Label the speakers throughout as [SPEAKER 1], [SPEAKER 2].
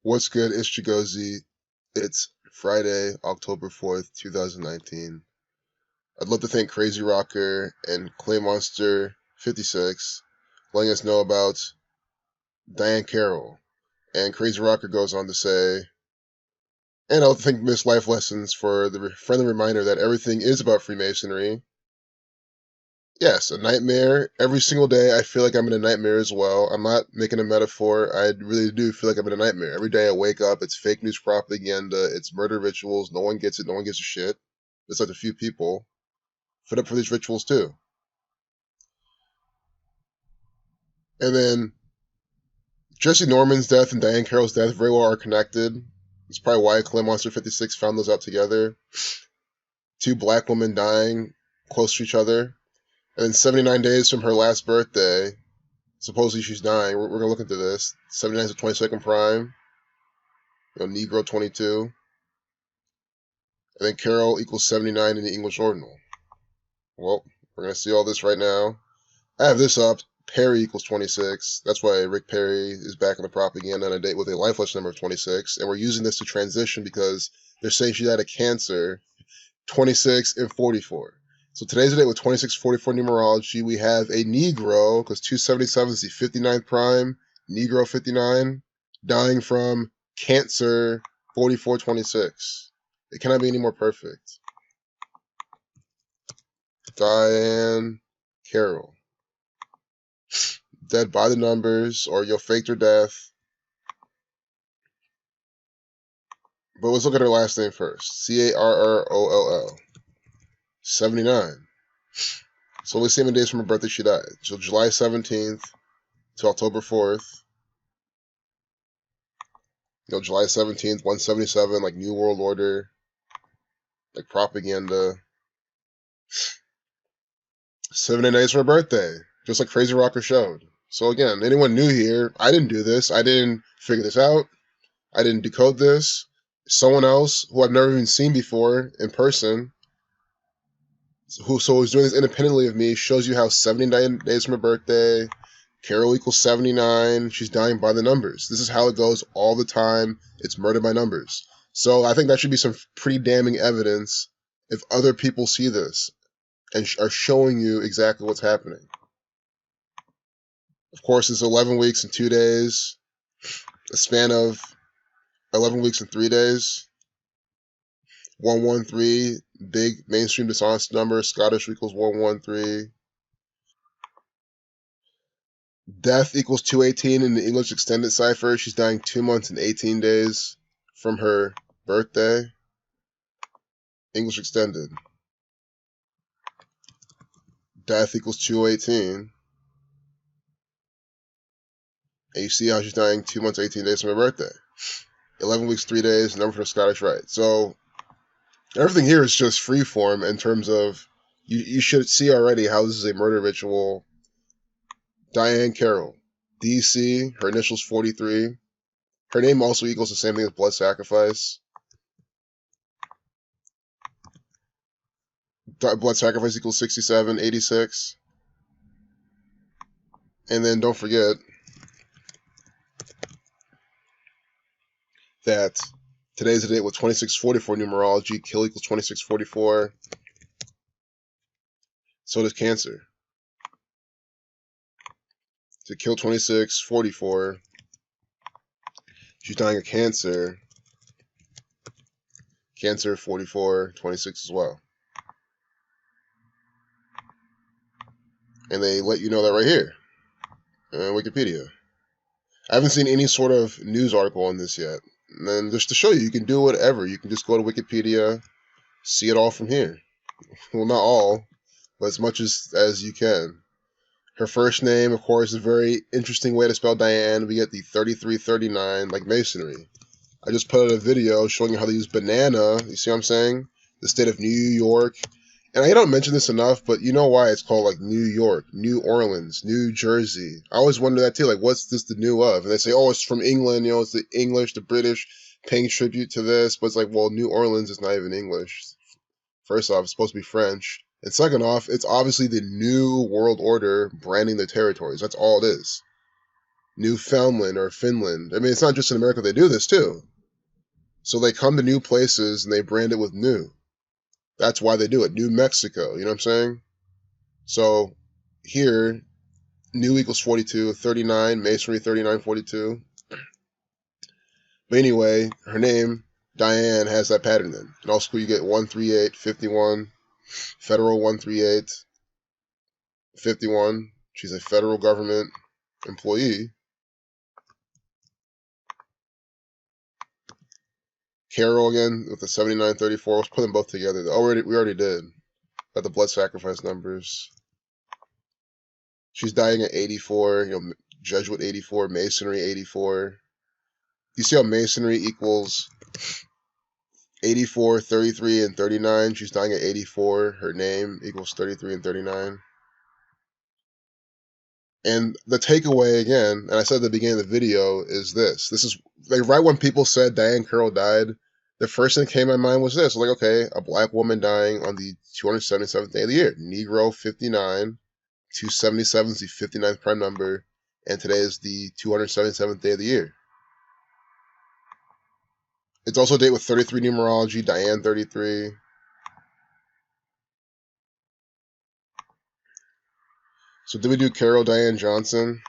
[SPEAKER 1] What's good? It's Chigozy. It's Friday, October 4th, 2019. I'd love to thank Crazy Rocker and Clay Monster 56 letting us know about Diahann Carroll. And Crazy Rocker goes on to say, and I'll thank Miss Life Lessons for the friendly reminder that everything is about Freemasonry. Yes, a nightmare. Every single day I feel like I'm in a nightmare as well. I'm not making a metaphor. I really do feel like I'm in a nightmare. Every day I wake up, it's fake news propaganda, it's murder rituals. No one gets it, no one gives a shit. It's like a few people. Fed up for these rituals too. And then Jesse Norman's death and Diahann Carroll's death very well are connected. It's probably why Clay Monster 56 found those out together. Two black women dying close to each other. And then 79 days from her last birthday, supposedly she's dying. We're going to look into this. 79 is the 22nd prime. Negro 22. And then Carroll equals 79 in the English ordinal. Well, we're going to see all this right now. I have this up. Perry equals 26. That's why Rick Perry is back in the propaganda on a date with a life lesson number of 26. And we're using this to transition because they're saying she died of cancer 26 and 44. So today's the date with 2644 numerology. We have a Negro, because 277 is the 59th prime, Negro 59, dying from cancer 4426. It cannot be any more perfect. Diahann Carroll. Dead by the numbers, or you'll fake their death. But let's look at her last name first. Carroll. 79. So only 7 days from her birthday she died. So July 17th to October 4th. July 17th, 177, like New World Order, like propaganda. 7 days for her birthday, just like Crazy Rocker showed. So again, anyone new here, I didn't do this. I didn't figure this out. I didn't decode this. Someone else who I've never even seen before in person, who is doing this independently of me, shows you how 79 days from her birthday, Carroll equals 79. She's dying by the numbers. This is how it goes all the time. It's murder by numbers. So I think that should be some pretty damning evidence if other people see this and are showing you exactly what's happening. Of course, it's 11 weeks and 2 days, a span of 11 weeks and 3 days. 113, big mainstream dishonest number. Scottish equals 113. Death equals 218 in the English extended cipher. She's dying 2 months and 18 days from her birthday. English extended. Death equals 218. And you see how she's dying 2 months, 18 days from her birthday. 11 weeks, 3 days, number for Scottish Rite. So everything here is just freeform in terms of, you should see already how this is a murder ritual. Diahann Carroll. DC, her initials 43. Her name also equals the same thing as blood sacrifice. Blood sacrifice equals 67, 86. And then don't forget that today's the date with 2644 numerology. Kill equals 2644. So does cancer. To kill 2644, she's dying of cancer. Cancer 44, 26 as well. And they let you know that right here on Wikipedia. I haven't seen any sort of news article on this yet. And then just to show you can do whatever. You can just go to Wikipedia, see it all from here. Well, not all, but as much as you can. Her first name, of course, is a very interesting way to spell Diahann. We get the 3339, like Masonry. I just put out a video showing you how they use banana. You see what I'm saying? The state of New York. And I don't mention this enough, but you know why it's called like New York, New Orleans, New Jersey. I always wonder that too. Like, what's this the new of? And they say, oh, it's from England. It's the English, the British paying tribute to this. But it's like, well, New Orleans is not even English. First off, it's supposed to be French. And second off, it's obviously the New World Order branding their territories. That's all it is. Newfoundland or Finland. I mean, it's not just in America they do this too. So they come to new places and they brand it with new. That's why they do it. New Mexico, you know what I'm saying? So here, new equals 42, 39, Masonry 3942. But anyway, her name, Diahann, has that pattern in. In all school, you get 138, 51, federal 138, 51. She's a federal government employee. Carroll again with the 7934. Let's put them both together. We already did. Got the blood sacrifice numbers. She's dying at 84. Jesuit 84, Masonry 84. You see how Masonry equals 84, 33, and 39. She's dying at 84. Her name equals 33 and 39. And the takeaway again, and I said at the beginning of the video, is this. This is like right when people said Diahann Carroll died, the first thing that came to my mind was this. Like, okay, a black woman dying on the 277th day of the year. Negro 59. 277 is the 59th prime number. And today is the 277th day of the year. It's also a date with 33 numerology, Diahann 33. So did we do Carol Diahann Johnson?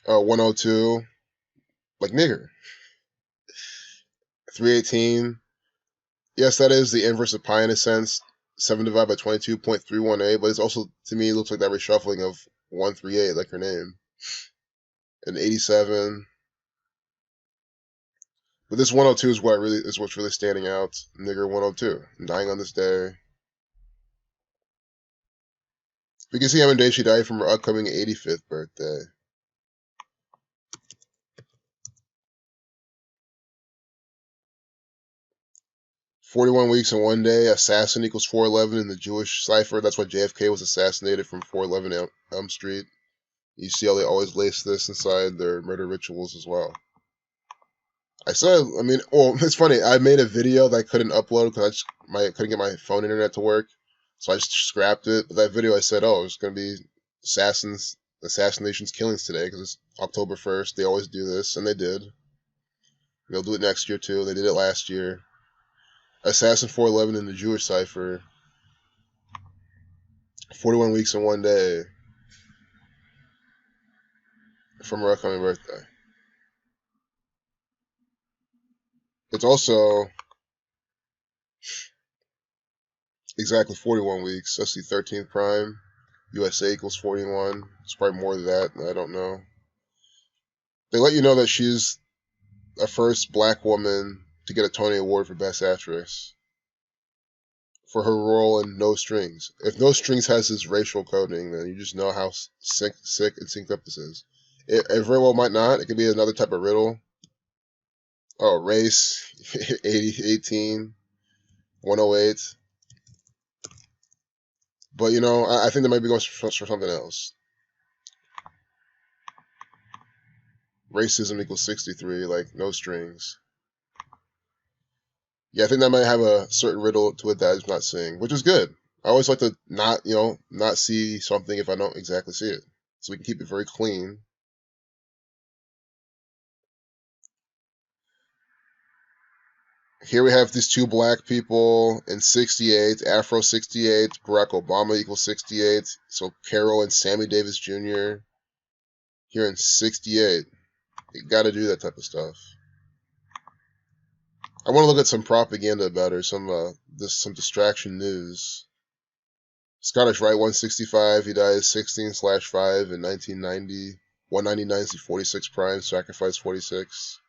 [SPEAKER 1] 102. Like nigger. 318. Yes, that is the inverse of pi in a sense. 7 divided by 22.318, but it's also, to me, looks like that reshuffling of 138, like her name. And 87. But this 102 is what's really standing out. Nigger 102. I'm dying on this day. We can see how many days she died from her upcoming 85th birthday. "41 weeks and 1 day, assassin equals 411 in the Jewish cipher. That's why JFK was assassinated from 411 Elm Street. You see how they always lace this inside their murder rituals as well. It's funny. I made a video that I couldn't upload because I couldn't get my phone internet to work. So I just scrapped it. But that video I said, it's going to be assassinations, killings today because it's October 1st. They always do this, and they did. They'll do it next year too. They did it last year. Assassin 411 in the Jewish cipher. 41 weeks and 1 day from her upcoming birthday. It's also exactly 41 weeks. That's the 13th prime. USA equals 41. It's probably more than that. I don't know. They let you know that she's the first black woman to get a Tony Award for Best Actress for her role in No Strings. If No Strings has this racial coding, then you just know how sick and synced up this is. It very well might not. It could be another type of riddle. Oh, race, 18, 108. But, I think they might be going for something else. Racism equals 63, like No Strings. Yeah, I think that might have a certain riddle to it that I'm not seeing, which is good. I always like to not see something if I don't exactly see it. So we can keep it very clean. Here we have these two black people in 68, Afro 68, Barack Obama equals 68. So Carol and Sammy Davis Jr. here in 68. You gotta do that type of stuff. I want to look at some propaganda about her, some distraction news. Scottish Rite 165, he dies 16/5 in 1990. 199 is the 46 prime, sacrifice 46.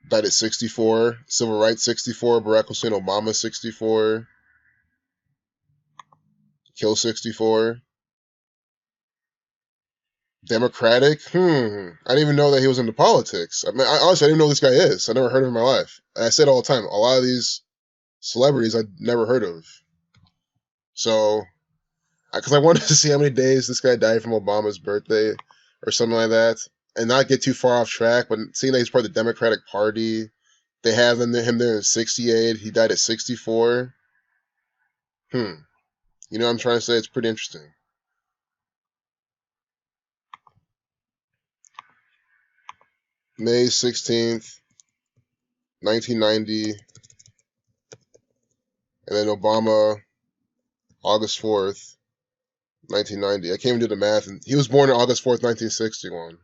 [SPEAKER 1] Died at 64. Civil Rights 64, Barack Hussein Obama 64. Kill 64. Democratic? I didn't even know that he was into politics. I honestly didn't know who this guy is. I never heard of him in my life. And I say it all the time. A lot of these celebrities I'd never heard of. So, because I wanted to see how many days this guy died from Obama's birthday or something like that, and not get too far off track, but seeing that he's part of the Democratic Party, they have him there in 68, he died at 64. You know what I'm trying to say? It's pretty interesting. May 16th, 1990, and then Obama, August 4th, 1990. I can't even do the math. And he was born on August 4th, 1961.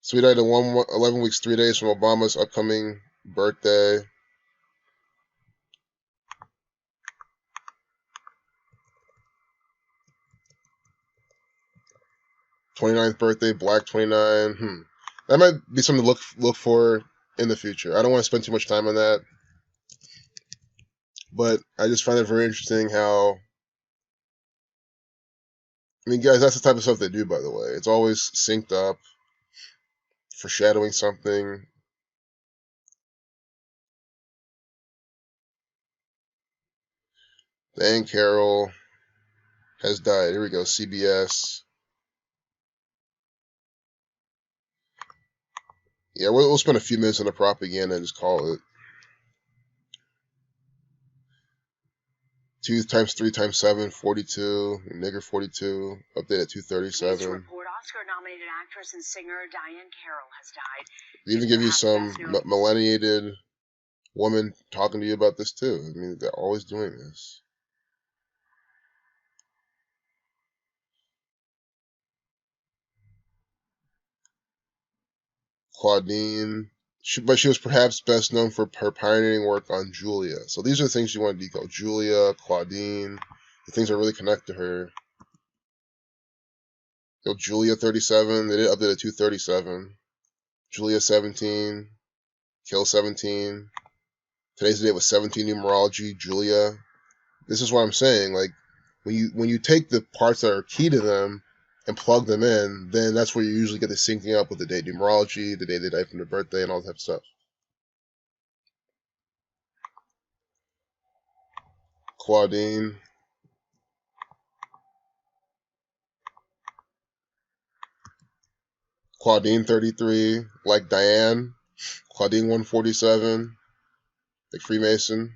[SPEAKER 1] So he died 11 weeks, 3 days from Obama's upcoming birthday. 29th birthday, Black 29. That might be something to look for in the future. I don't want to spend too much time on that. But I just find it very interesting how... I mean, guys, that's the type of stuff they do, by the way. It's always synced up, foreshadowing something. Diahann Carroll has died. Here we go, CBS. Yeah, we'll spend a few minutes on the propaganda and just call it. 2 times 3 times 7, 42. Nigger 42. Update at 2:37.
[SPEAKER 2] Report, Oscar-nominated actress and singer Diahann Carroll has died.
[SPEAKER 1] They even give you some millenniated woman talking to you about this too. I mean, they're always doing this. Claudine, but she was perhaps best known for her pioneering work on Julia. So these are the things you want to decode. Julia, Claudine, the things that really connect to her. Julia 37, they did update at 2:37. Julia 17, Kill 17. Today's the day with 17 numerology. Julia. This is what I'm saying. Like when you take the parts that are key to them and plug them in, then that's where you usually get the syncing up with the date numerology, the day they died from their birthday, and all that type of stuff. Claudine. Claudine 33, like Diahann. Claudine 147, like Freemason.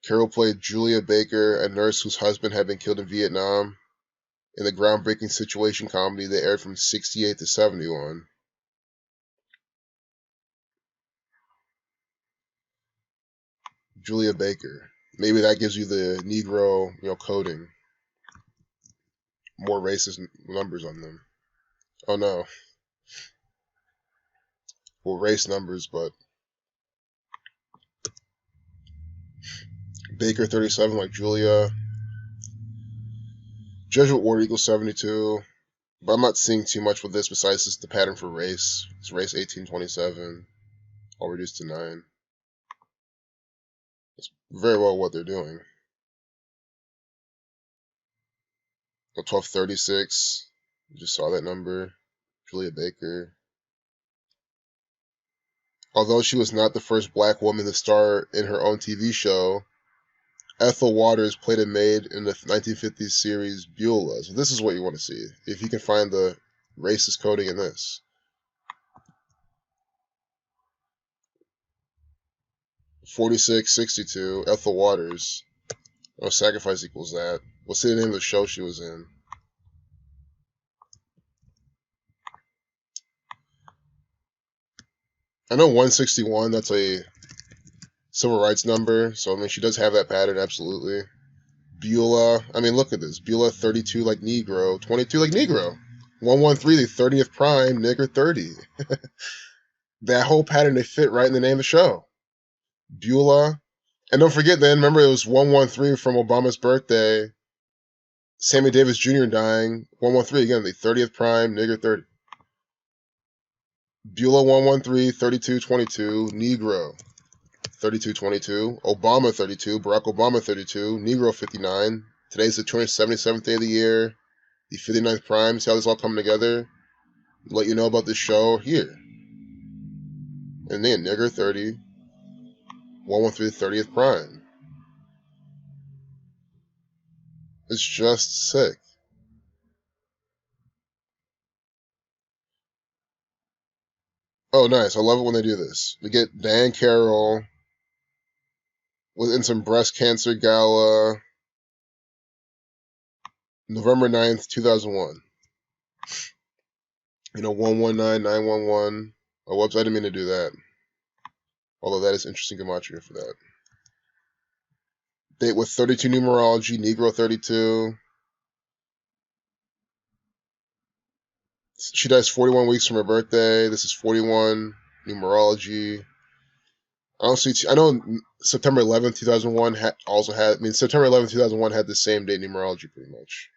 [SPEAKER 1] Carroll played Julia Baker, a nurse whose husband had been killed in Vietnam, in the groundbreaking situation comedy that aired from 68 to 71. Julia Baker. Maybe that gives you the Negro, coding. More racist numbers on them. Oh no. Well, race numbers, but Baker 37 like Julia. Jesuit Ward equals 72. But I'm not seeing too much with this besides just the pattern for race. It's race 1827, all reduced to 9. It's very well what they're doing. 1236, you just saw that number. Julia Baker. Although she was not the first black woman to star in her own TV show, Ethel Waters played a maid in the 1950s series Beulah. So this is what you want to see. If you can find the racist coding in this. 4662, Ethel Waters. Oh, sacrifice equals that. What's the name of the show she was in? I know 161, that's a civil rights number, so I mean she does have that pattern, absolutely. Beulah, I mean look at this. Beulah 32 like Negro, 22 like Negro. 113, the 30th prime, nigger 30. That whole pattern, they fit right in the name of the show. Beulah. And don't forget then, remember it was 113 from Obama's birthday. Sammy Davis Jr. dying. 113, again, the 30th prime, nigger 30. Beulah 113, 3222, Negro 3222, Obama 32, Barack Obama 32, Negro 59. Today's the 277th day of the year, the 59th prime. See how this all coming together? Let you know about this show here. And then nigger 30, 113, 30th prime. It's just sick. Oh, nice. I love it when they do this. We get Diahann Carroll within some breast cancer gala. November 9th, 2001. 119911. Oh, whoops, I didn't mean to do that. Although that is interesting gematria for that. Date with 32 numerology, Negro 32. She dies 41 weeks from her birthday. This is 41 numerology. I know September 11th, 2001 September 11th, 2001 had the same date numerology pretty much.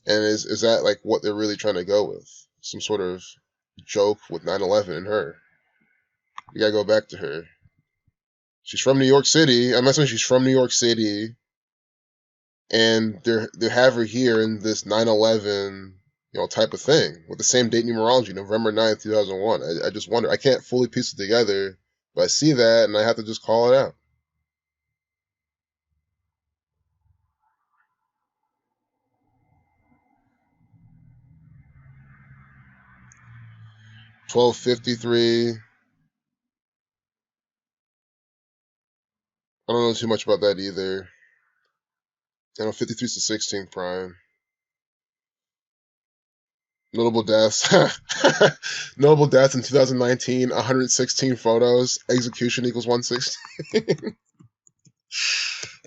[SPEAKER 1] And is that like what they're really trying to go with? Some sort of joke with 9/11 and her? You gotta go back to her. She's from New York City. I'm not saying she's from New York City, and they have her here in this 9/11 type of thing with the same date numerology, November 9th, 2001. I just wonder. I can't fully piece it together, but I see that and I have to just call it out. 1253. I don't know too much about that either. I know 53 is the 16th prime. Notable deaths. Notable deaths in 2019, 116 photos. Execution equals 116.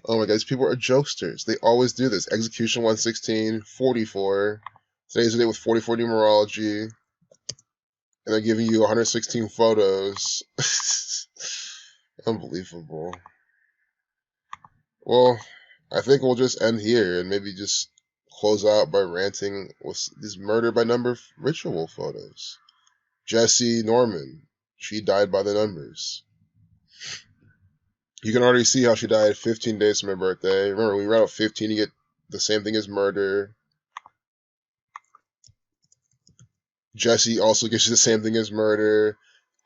[SPEAKER 1] Oh my god, these people are jokesters. They always do this. Execution 116, 44. Today's the day with 44 numerology. And they're giving you 116 photos. Unbelievable. Well, I think we'll just end here and maybe just close out by ranting with these murder by number ritual photos. Jessie Norman, she died by the numbers. You can already see how she died 15 days from her birthday. Remember, when you round up 15, you get the same thing as murder. Jessie also gets you the same thing as murder.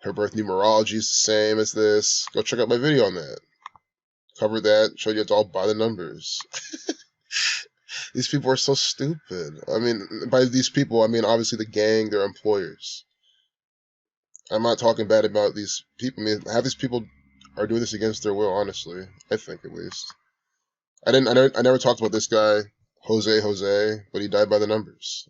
[SPEAKER 1] Her birth numerology is the same as this. Go check out my video on that. Covered that, showed you it's all by the numbers. These people are so stupid. I mean, by these people, I mean obviously the gang, their employers. I'm not talking bad about these people. I mean, half these people are doing this against their will, honestly. I think, at least. I never talked about this guy, Jose, but he died by the numbers.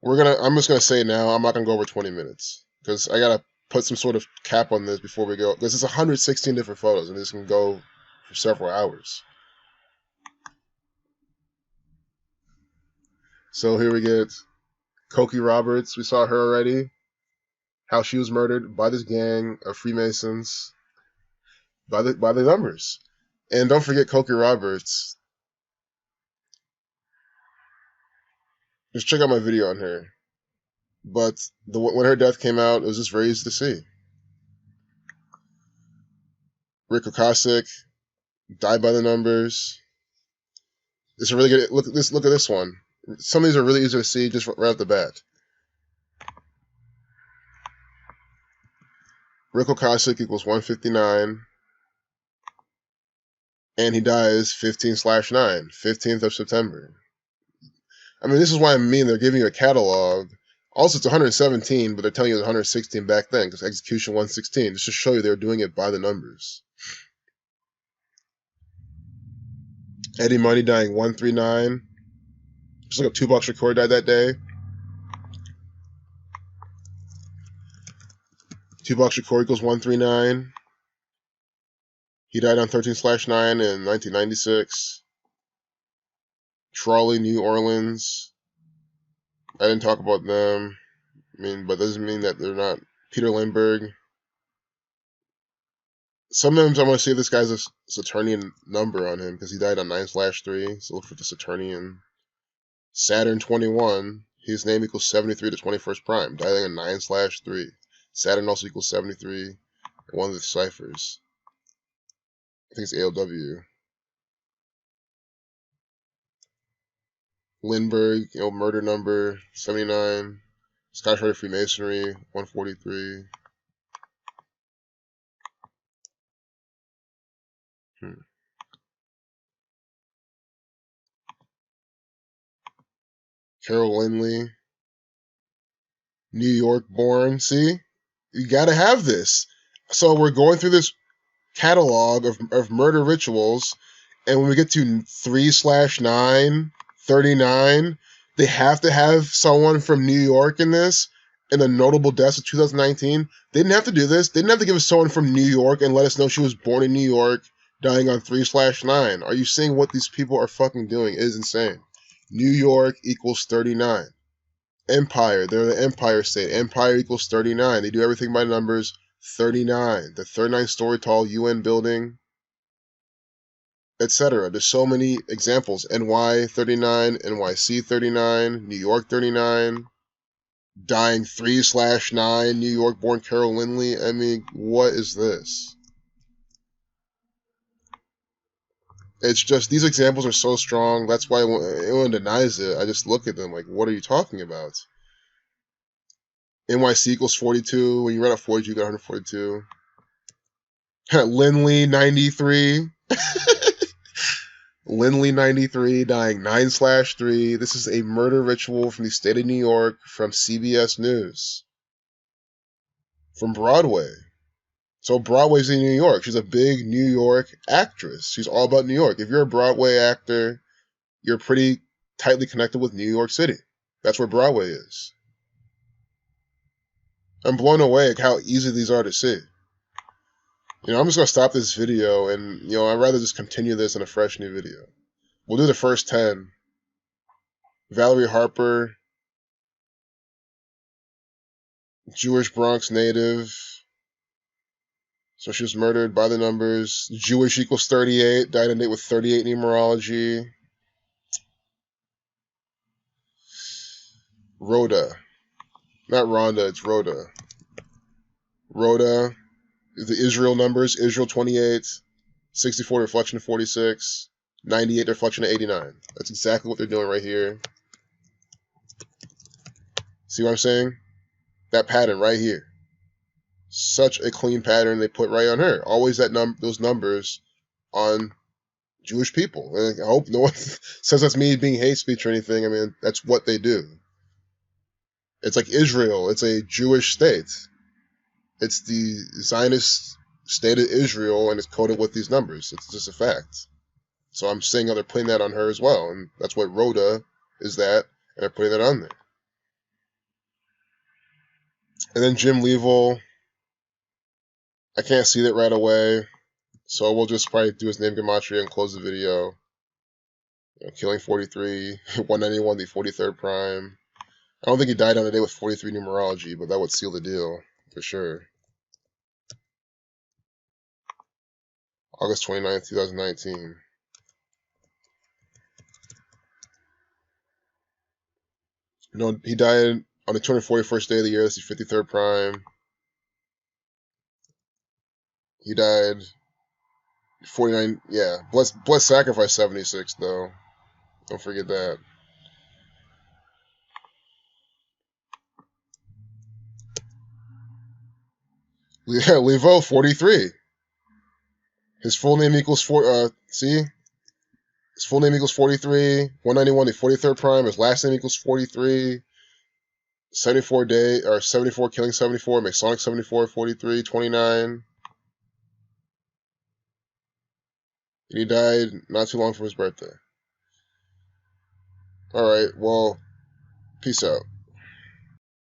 [SPEAKER 1] I'm just gonna say now, I'm not gonna go over 20 minutes. Because I gotta put some sort of cap on this before we go. Because it's 116 different photos, and this can go for several hours. So here we get Cokie Roberts. We saw her already. How she was murdered by this gang of Freemasons. By the numbers. And don't forget Cokie Roberts. Just check out my video on her. But when her death came out, it was just very easy to see. Rick Ocasek died by the numbers. It's a really good look. Look at this one. Some of these are really easy to see just right off the bat. Rick Ocasek equals 159, and he dies 15/9, 15th of September. I mean, this is why I mean they're giving you a catalog. Also, it's 117, but they're telling you it's 116 back then because execution 116. Just to show you they're doing it by the numbers. Eddie Money dying 139. Just like a $2 Shakur died that day. $2 Shakur equals 139. He died on 13/9 in 1996. Trolley, New Orleans. I didn't talk about them. I mean, but doesn't mean that they're not. Peter Lindbergh. Sometimes I'm going to see this guy's a Saturnian number on him because he died on 9/3. So look for the Saturnian. Saturn 21. His name equals 73 to 21st prime. Died on 9/3. Saturn also equals 73. One of the ciphers. I think it's ALW. Lindbergh, murder number 79. Scottish Rite of Freemasonry 143. Carol Lindley. New York born. See? You gotta have this. So we're going through this catalog of murder rituals, and when we get to 3/9, 39, they have to have someone from New York in this, in the notable deaths of 2019. They didn't have to do this. They didn't have to give us someone from New York and let us know she was born in New York, dying on 3/9. Are you seeing what these people are fucking doing? It is insane. New York equals 39. Empire, they're the Empire State. Empire equals 39. They do everything by numbers. 39. The 39-story tall UN building, etc. There's so many examples. NY 39, NYC 39, New York 39, dying 3/9, New York born Carol Lindley. I mean, what is this? It's just, these examples are so strong. That's why anyone denies it, I just look at them like, what are you talking about? NYC equals 42. When you read out 42, you got 142. Lindley 93. Lindley 93 dying 9/3. This is a murder ritual from the state of New York from CBS News. From Broadway. So Broadway's in New York. She's a big New York actress. She's all about New York. If you're a Broadway actor, you're pretty tightly connected with New York City. That's where Broadway is. I'm blown away at how easy these are to see. You know, I'm just going to stop this video and, you know, I'd rather just continue this in a fresh new video. We'll do the first 10. Valerie Harper, Jewish Bronx native. So she was murdered by the numbers. Jewish equals 38, died in date with 38 numerology. Rhoda. Not Rhonda, it's Rhoda. Rhoda. The Israel numbers, Israel 28, 64 reflection of 46, 98 reflection of 89. That's exactly what they're doing right here. See what I'm saying? That pattern right here. Such a clean pattern they put right on her. Always those numbers on Jewish people. And I hope no one says that's me being hate speech or anything. I mean, that's what they do. It's like Israel. It's a Jewish state. It's the Zionist state of Israel, and it's coded with these numbers. It's just a fact. So I'm saying they're putting that on her as well, and that's what Rhoda is that, and they're putting that on there. And then Jim Leavell, I can't see that right away, so we'll just probably do his name gematria and close the video. You know, killing 43, 191, the 43rd prime. I don't think he died on the day with 43 numerology, but that would seal the deal, for sure. August 29th, 2019. No, he died on the 241st day of the year. That's the 53rd prime. He died 49. Yeah, Bless Sacrifice 76 though. Don't forget that. Yeah, Levo 43. His full name equals see? His full name equals 43. 191, the 43rd prime. His last name equals 43. 74 day, or 74 killing 74. Masonic 74, 43, 29. And he died not too long from his birthday. Alright, well, peace out.